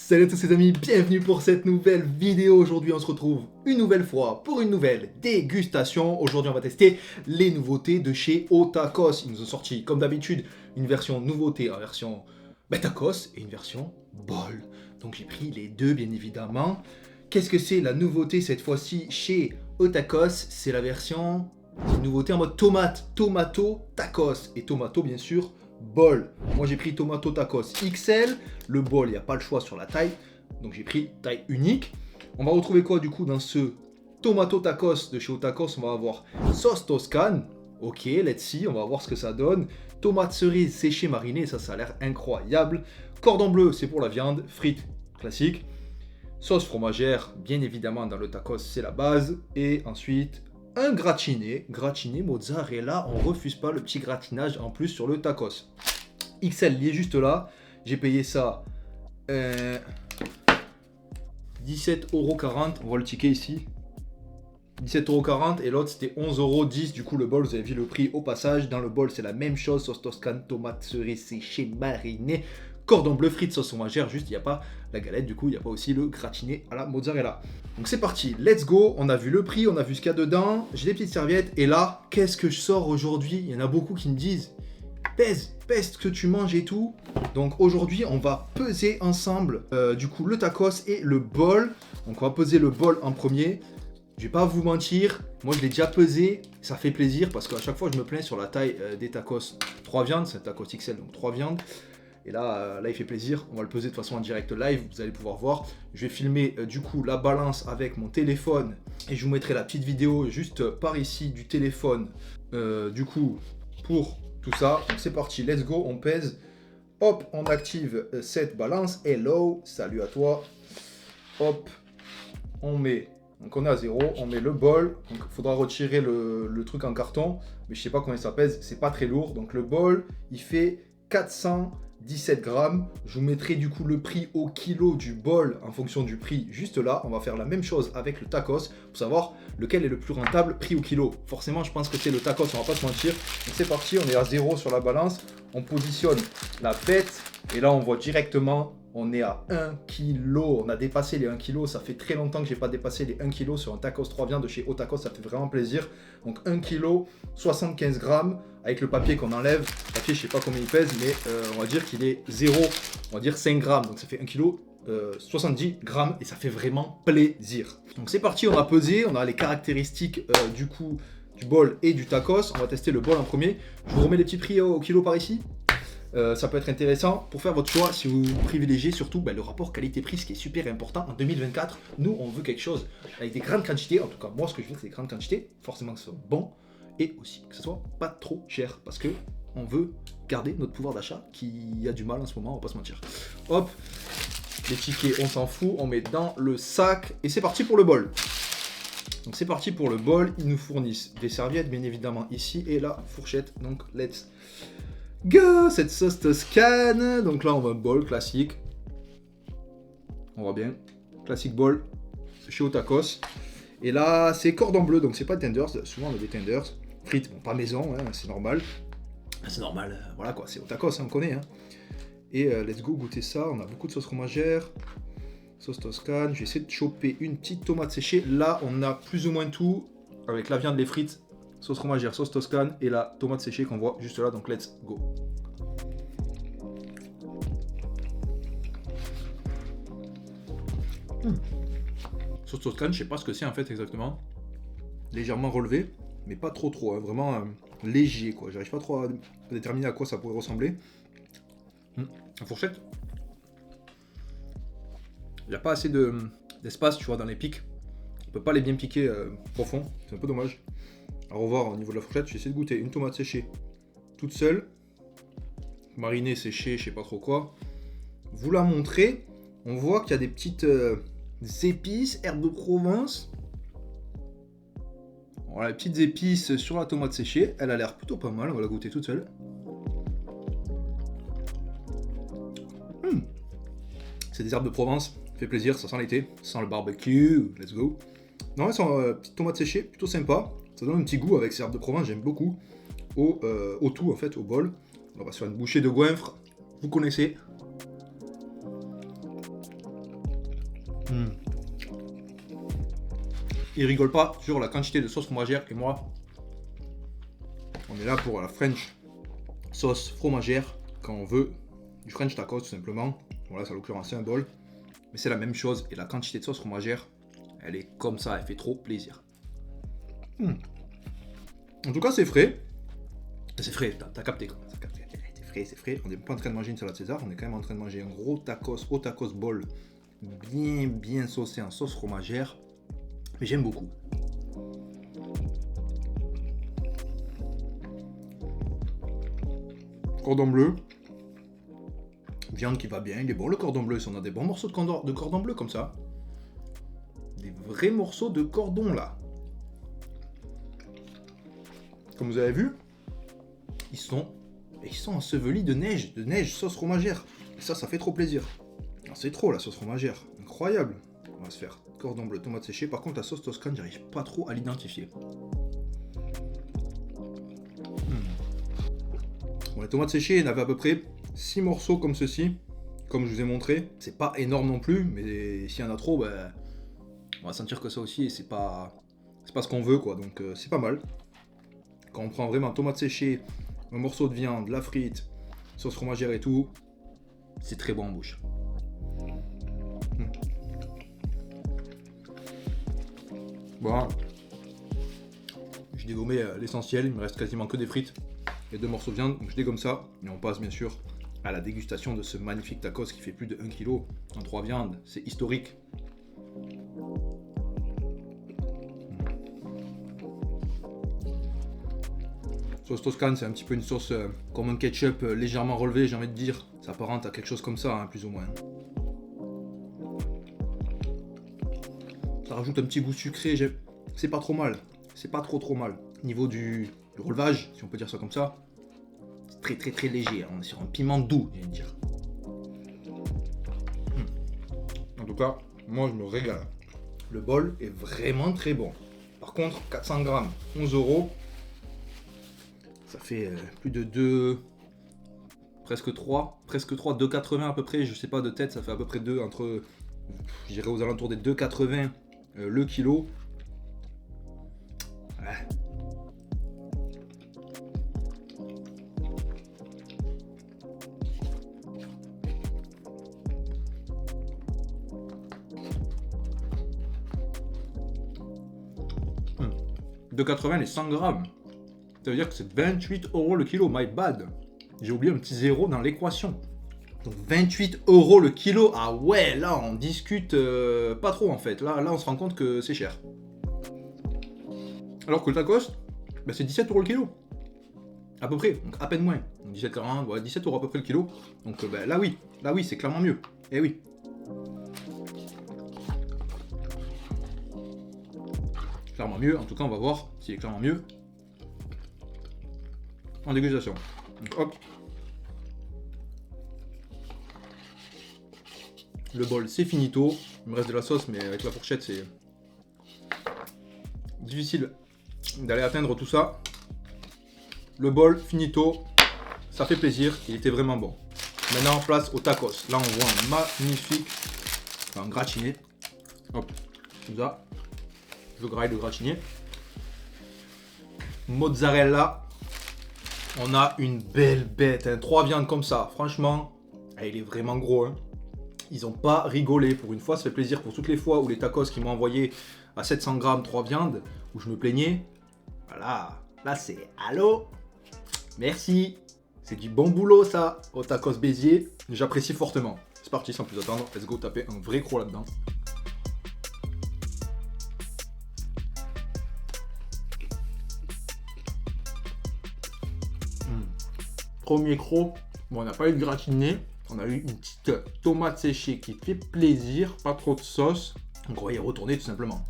Salut à tous les amis, bienvenue pour cette nouvelle vidéo. Aujourd'hui on se retrouve une nouvelle fois pour une nouvelle dégustation. Aujourd'hui on va tester les nouveautés de chez Otakos. Ils nous ont sorti comme d'habitude une version nouveauté en version tacos et une version bol. Donc j'ai pris les deux bien évidemment. Qu'est-ce que c'est la nouveauté cette fois-ci chez Otakos? C'est la version, c'est une nouveauté en mode tomate, tomato tacos et tomato bien sûr bol. Moi j'ai pris tomato tacos XL, le bol il n'y a pas le choix sur la taille, donc j'ai pris taille unique. On va retrouver quoi du coup dans ce tomato tacos de chez Otakos? On va avoir sauce toscane, ok let's see, on va voir ce que ça donne. Tomate cerise séchée marinée, ça a l'air incroyable. Cordon bleu c'est pour la viande, frites classique. Sauce fromagère, bien évidemment dans le tacos c'est la base. Et ensuite un gratiné mozzarella, on refuse pas le petit gratinage en plus sur le tacos. XL, il est juste là, j'ai payé ça 17,40€, on voit le ticket ici. 17,40€ et l'autre c'était 11,10€, du coup le bol, vous avez vu le prix au passage. Dans le bol c'est la même chose, sauce toscane, tomate cerise séchée marinée, cordon bleu, frites, sauce fromagère, juste il n'y a pas la galette, du coup il n'y a pas aussi le gratiné à la mozzarella. Donc c'est parti, let's go, on a vu le prix, on a vu ce qu'il y a dedans, j'ai des petites serviettes, et là, qu'est-ce que je sors aujourd'hui? Il y en a beaucoup qui me disent, pèse ce que tu manges et tout. Donc aujourd'hui on va peser ensemble, du coup le tacos et le bol. Donc on va peser le bol en premier. Je vais pas vous mentir, moi je l'ai déjà pesé, ça fait plaisir parce qu'à chaque fois je me plains sur la taille des tacos. 3 viandes, c'est un tacos XL, donc 3 viandes. Et là, il fait plaisir, on va le peser de toute façon en direct live, vous allez pouvoir voir. Je vais filmer du coup la balance avec mon téléphone et je vous mettrai la petite vidéo juste par ici du téléphone du coup pour tout ça. Donc c'est parti, let's go, on pèse. Hop, on active cette balance. Hello, salut à toi. Hop, on met, donc on est à 0, on met le bol. Donc il faudra retirer le truc en carton, mais je sais pas combien ça pèse, c'est pas très lourd. Donc le bol, il fait 417 grammes. Je vous mettrai du coup le prix au kilo du bol en fonction du prix juste là. On va faire la même chose avec le tacos pour savoir lequel est le plus rentable prix au kilo. Forcément, je pense que c'est le tacos, on va pas se mentir. Donc c'est parti, on est à 0 sur la balance. On positionne la bête et là on voit directement, on est à 1 kg. On a dépassé les 1 kg. Ça fait très longtemps que j'ai pas dépassé les 1 kg sur un tacos 3 viandes de chez Otakos. Ça fait vraiment plaisir. Donc 1 kg, 75 grammes. Avec le papier qu'on enlève, le papier je sais pas combien il pèse, mais on va dire qu'il est 0, on va dire 5 grammes, donc ça fait 1 kg, 70 grammes, et ça fait vraiment plaisir. Donc c'est parti, on a pesé, on a les caractéristiques du coup du bol et du tacos. On va tester le bol en premier. Je vous remets les petits prix au kilo par ici. Ça peut être intéressant pour faire votre choix si vous privilégiez surtout le rapport qualité-prix, ce qui est super important en 2024. Nous on veut quelque chose avec des grandes quantités, en tout cas moi ce que je veux c'est des grandes quantités, forcément que ce soit bon, et aussi que ce soit pas trop cher parce que on veut garder notre pouvoir d'achat qui a du mal en ce moment, on va pas se mentir. Hop, les tickets on s'en fout, on met dans le sac et c'est parti pour le bol. Donc c'est parti pour le bol, ils nous fournissent des serviettes bien évidemment ici et la fourchette, donc let's go. Cette sauce toscane, donc là on va un bol classique, on voit bien, classique bol chez Otakos. Et là c'est cordon bleu, donc c'est pas tenders, souvent on a des tenders. Frites, bon, pas maison, hein, c'est normal. C'est normal, voilà quoi, c'est Otakos, hein, on connaît. Hein. Et let's go goûter ça, on a beaucoup de sauce fromagère, sauce toscane. Je vais essayer de choper une petite tomate séchée. Là, on a plus ou moins tout, avec la viande, les frites, sauce fromagère, sauce toscane et la tomate séchée qu'on voit juste là, donc let's go. Sauce toscane, je sais pas ce que c'est en fait exactement. Légèrement relevé, mais pas trop, hein. Vraiment léger quoi. J'arrive pas trop à déterminer à quoi ça pourrait ressembler. La fourchette, il n'y a pas assez d'espace, tu vois, dans les pics. On peut pas les bien piquer profond, c'est un peu dommage. À revoir au niveau de la fourchette, j'ai essayé de goûter une tomate séchée toute seule, marinée, séchée, je sais pas trop quoi. Vous la montrer, on voit qu'il y a des petites épices, herbes de Provence. Voilà, les petites épices sur la tomate séchée, elle a l'air plutôt pas mal, on va la goûter toute seule. C'est des herbes de Provence, ça fait plaisir, ça sent l'été, ça sent le barbecue, let's go. Non, elles sont petites tomates séchées, plutôt sympa, ça donne un petit goût avec ces herbes de Provence, j'aime beaucoup. Au tout en fait, au bol. On va se faire une bouchée de goinfre, vous connaissez. Il rigole pas sur la quantité de sauce fromagère. Et moi, on est là pour la French sauce fromagère quand on veut du French tacos tout simplement. Voilà, c'est à l'occurrence c'est un bol. Mais c'est la même chose et la quantité de sauce fromagère, elle est comme ça, elle fait trop plaisir. En tout cas, c'est frais. C'est frais, t'as capté quoi. C'est frais, c'est frais. On n'est pas en train de manger une salade César, on est quand même en train de manger un gros tacos, au tacos bol, bien saucé en sauce fromagère. Mais j'aime beaucoup. Cordon bleu. Viande qui va bien, il est bon le cordon bleu. Si on a des bons morceaux de cordon bleu comme ça. Des vrais morceaux de cordon là. Comme vous avez vu, ils sont ensevelis de neige sauce fromagère. Et ça fait trop plaisir. C'est trop la sauce fromagère, incroyable. On va se faire cordon bleu, tomate séchée. Par contre, la sauce toscane, j'arrive pas trop à l'identifier. Bon, les tomates séchées, il y en avait à peu près 6 morceaux comme ceci, comme je vous ai montré. C'est pas énorme non plus, mais s'il y en a trop, ben, on va sentir que ça aussi, et c'est pas ce qu'on veut, quoi. Donc c'est pas mal. Quand on prend vraiment tomate séchée, un morceau de viande, la frite, sauce fromagère et tout, c'est très bon en bouche. Bon, j'ai dégommé l'essentiel, il me reste quasiment que des frites et 2 morceaux de viande, donc je dégomme ça, et on passe bien sûr à la dégustation de ce magnifique tacos qui fait plus de 1 kg en 3 viandes, c'est historique. Sauce toscane, c'est un petit peu une sauce comme un ketchup légèrement relevé, j'ai envie de dire. Ça apparente à quelque chose comme ça, hein, plus ou moins. Ça rajoute un petit goût sucré, c'est pas trop mal. C'est pas trop mal. Niveau du relevage, si on peut dire ça comme ça, c'est très léger. Hein. On est sur un piment doux, je viens de dire. En tout cas, moi je me régale. Le bol est vraiment très bon. Par contre, 400 grammes, 11 €. Ça fait plus de 2, presque 3, 2,80 à peu près, je sais pas de tête, ça fait à peu près 2, entre, j'irai aux alentours des 2,80 le kilo. Ouais. « 2,80 les 100 grammes. Ça veut dire que c'est 28 € le kilo, my bad. J'ai oublié un petit zéro dans l'équation. Donc 28 € le kilo, ah ouais, là on discute pas trop en fait. Là on se rend compte que c'est cher. Alors que le tacos, bah, c'est 17 € le kilo. À peu près, donc à peine moins. 17,40, ouais, 17 € à peu près le kilo. Donc bah, là oui, c'est clairement mieux. Eh oui. Clairement mieux, en tout cas on va voir s'il est clairement mieux en dégustation. Donc hop. Le bol c'est finito. Il me reste de la sauce mais avec la fourchette c'est difficile d'aller atteindre tout ça. Le bol finito. Ça fait plaisir, il était vraiment bon. Maintenant place au tacos. Là on voit un magnifique, un gratiné. Hop, comme ça. Je graille le gratiné. Mozzarella. On a une belle bête, hein. 3 viandes comme ça. Franchement, il est vraiment gros. Hein. Ils n'ont pas rigolé. Pour une fois, ça fait plaisir. Pour toutes les fois où les tacos qui m'ont envoyé à 700 grammes 3 viandes, où je me plaignais. Voilà, là c'est allô. Merci. C'est du bon boulot ça, au tacos Béziers. J'apprécie fortement. C'est parti, sans plus attendre. Let's go taper un vrai croc là-dedans. Premier croc, bon, on n'a pas eu de gratiné, on a eu une petite tomate séchée qui fait plaisir, pas trop de sauce, donc on va y retourner tout simplement.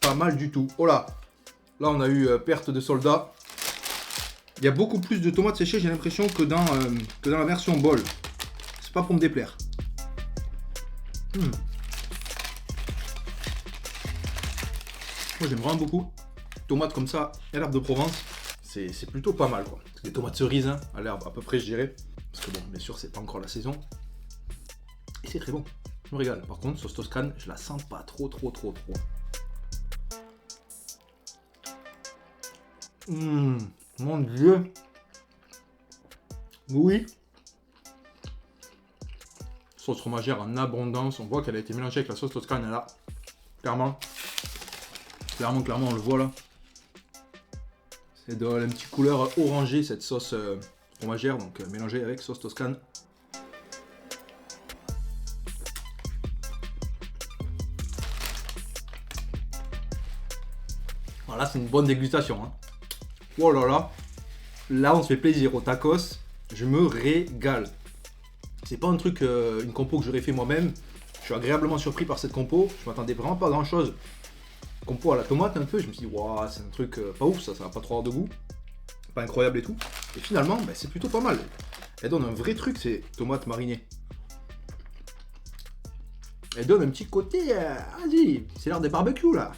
Pas mal du tout. Oh là, Là, on a eu perte de soldats. Il y a beaucoup plus de tomates séchées, j'ai l'impression, que dans la version bol. C'est pas pour me déplaire. Moi, j'aime vraiment beaucoup. Tomates comme ça, et l'herbe de Provence, c'est plutôt pas mal, quoi. Des tomates cerises, hein, à l'herbe, à peu près, je dirais. Parce que bon, bien sûr, c'est pas encore la saison. Et c'est très bon. Je me régale. Par contre, sauce toscane, je la sens pas trop. Mon Dieu. Oui. Sauce fromagère en abondance. On voit qu'elle a été mélangée avec la sauce toscane, là. Clairement, on le voit là. C'est de la petite couleur orangée, cette sauce fromagère, donc mélangée avec sauce toscane. Voilà, c'est une bonne dégustation. Hein. Oh là là. Là, on se fait plaisir au tacos. Je me régale. C'est pas un truc, une compo que j'aurais fait moi-même. Je suis agréablement surpris par cette compo. Je m'attendais vraiment pas à grand chose. Compo à la tomate un peu. Je me suis dit, waouh, c'est un truc pas ouf, ça va pas trop avoir de goût. Pas incroyable et tout. Et finalement, bah, c'est plutôt pas mal. Elle donne un vrai truc, ces tomates marinées. Elle donne un petit côté. Vas-y, c'est l'heure des barbecues là.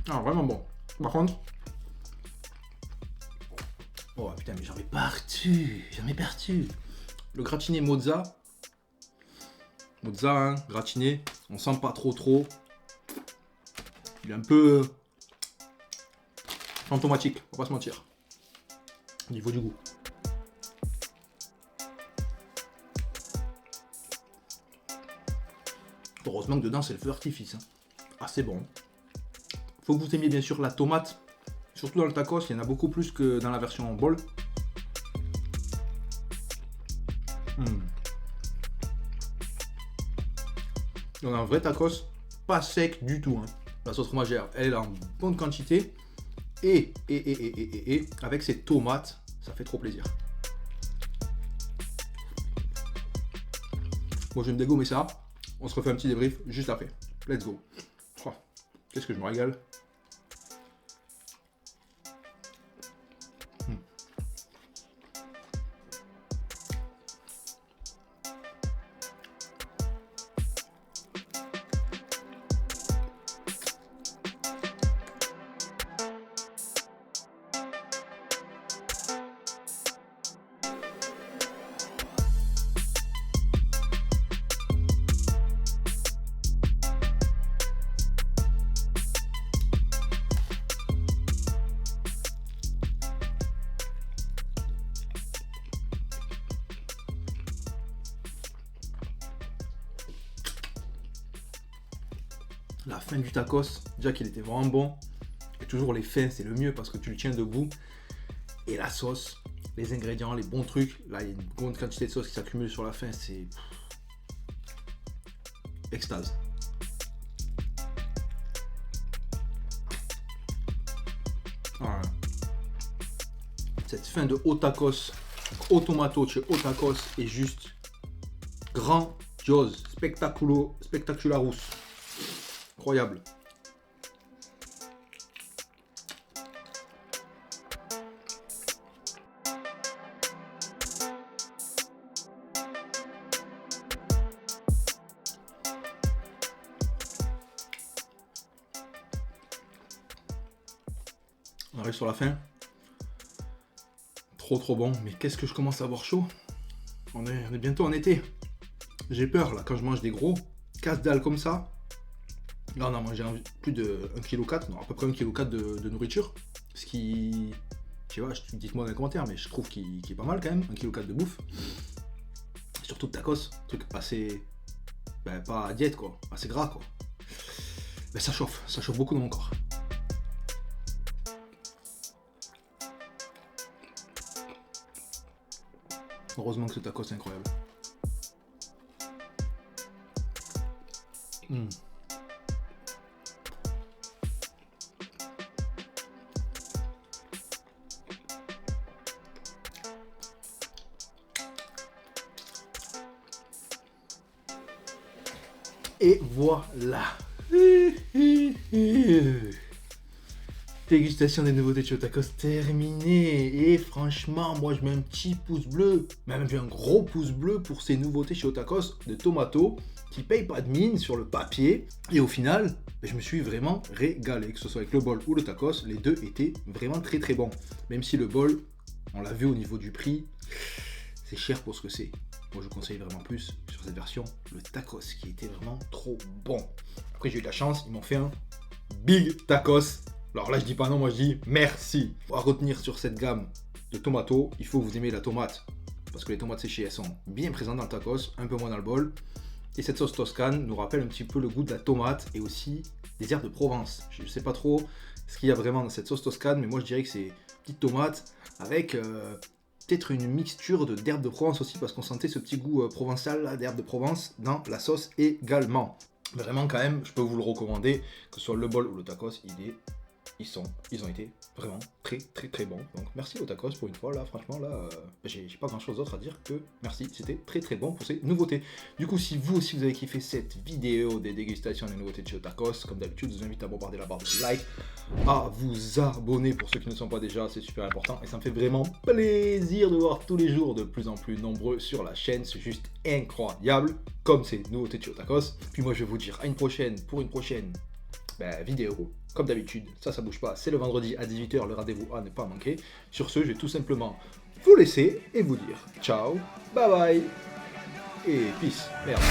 Ah, vraiment bon. Par contre. Oh putain, mais j'en ai partout. Le gratiné mozza. Mozza, hein, gratiné. On sent pas trop. Il est un peu fantomatique, on va pas se mentir. Au niveau du goût. Heureusement que dedans c'est le feu d'artifice. Hein. Ah, c'est bon. Faut que vous aimiez bien sûr la tomate. Surtout dans le tacos, il y en a beaucoup plus que dans la version en bol. On a un vrai tacos, pas sec du tout. Hein. La sauce fromagère, elle est en bonne quantité. Et avec ces tomates, ça fait trop plaisir. Moi, je vais me dégommer ça. On se refait un petit débrief juste après. Let's go. Oh, qu'est-ce que je me régale. La fin du tacos, déjà qu'il était vraiment bon. Et toujours les fins, c'est le mieux parce que tu le tiens debout. Et la sauce, les ingrédients, les bons trucs. Là, il y a une grande quantité de sauce qui s'accumule sur la fin. C'est extase. Voilà. Cette fin de haut tacos, au tomato chez haut tacos est juste grandiose, spectacularus. Incroyable. On arrive sur la fin. Trop bon. Mais qu'est-ce que je commence à avoir chaud. On est bientôt en été. J'ai peur là quand je mange des gros casse-dalle comme ça. Là, on a mangé plus de 1,4 kg, non, à peu près 1,4 kg de nourriture. Ce qui, je sais pas, dites-moi dans les commentaires, mais je trouve qu'il est pas mal quand même, 1,4 kg de bouffe. Et surtout de tacos, truc assez, ben, pas à diète quoi, assez gras quoi. Ben, ça chauffe beaucoup dans mon corps. Heureusement que ce tacos est incroyable. Et voilà. Dégustation des nouveautés de Chio Tacos terminée. Et franchement, moi je mets un petit pouce bleu, même un gros pouce bleu pour ces nouveautés Chio Tacos de Tomato qui payent pas de mine sur le papier. Et au final, je me suis vraiment régalé. Que ce soit avec le bol ou le tacos, les deux étaient vraiment très très bons. Même si le bol, on l'a vu au niveau du prix, c'est cher pour ce que c'est. Moi je conseille vraiment plus sur cette version le tacos qui était vraiment trop bon. Après j'ai eu de la chance, ils m'ont fait un big tacos. Alors là je dis pas non, moi je dis merci. À retenir sur cette gamme de tomato, il faut que vous aimez la tomate. Parce que les tomates séchées elles sont bien présentes dans le tacos, un peu moins dans le bol. Et cette sauce toscane nous rappelle un petit peu le goût de la tomate et aussi des herbes de Provence. Je ne sais pas trop ce qu'il y a vraiment dans cette sauce toscane, mais moi je dirais que c'est petite tomate avec peut-être une mixture d'herbes de Provence aussi, parce qu'on sentait ce petit goût provençal d'herbes de Provence dans la sauce également. Vraiment quand même, je peux vous le recommander, que ce soit le bol ou le tacos, ils ont été vraiment très très très bons. Donc merci au tacos pour une fois, là franchement là, j'ai pas grand chose d'autre à dire que merci, c'était très très bon pour ces nouveautés. Du coup si vous aussi vous avez kiffé cette vidéo des dégustations des nouveautés de Chio Tacos, comme d'habitude je vous invite à bombarder la barre de like, à vous abonner pour ceux qui ne sont pas déjà, c'est super important et ça me fait vraiment plaisir de voir tous les jours de plus en plus nombreux sur la chaîne, c'est juste incroyable comme ces nouveautés de Chio Tacos. Puis moi je vais vous dire à une prochaine pour une prochaine vidéo. Comme d'habitude, ça bouge pas, c'est le vendredi à 18h, le rendez-vous à ne pas manquer. Sur ce, je vais tout simplement vous laisser et vous dire ciao, bye bye et peace. Merde.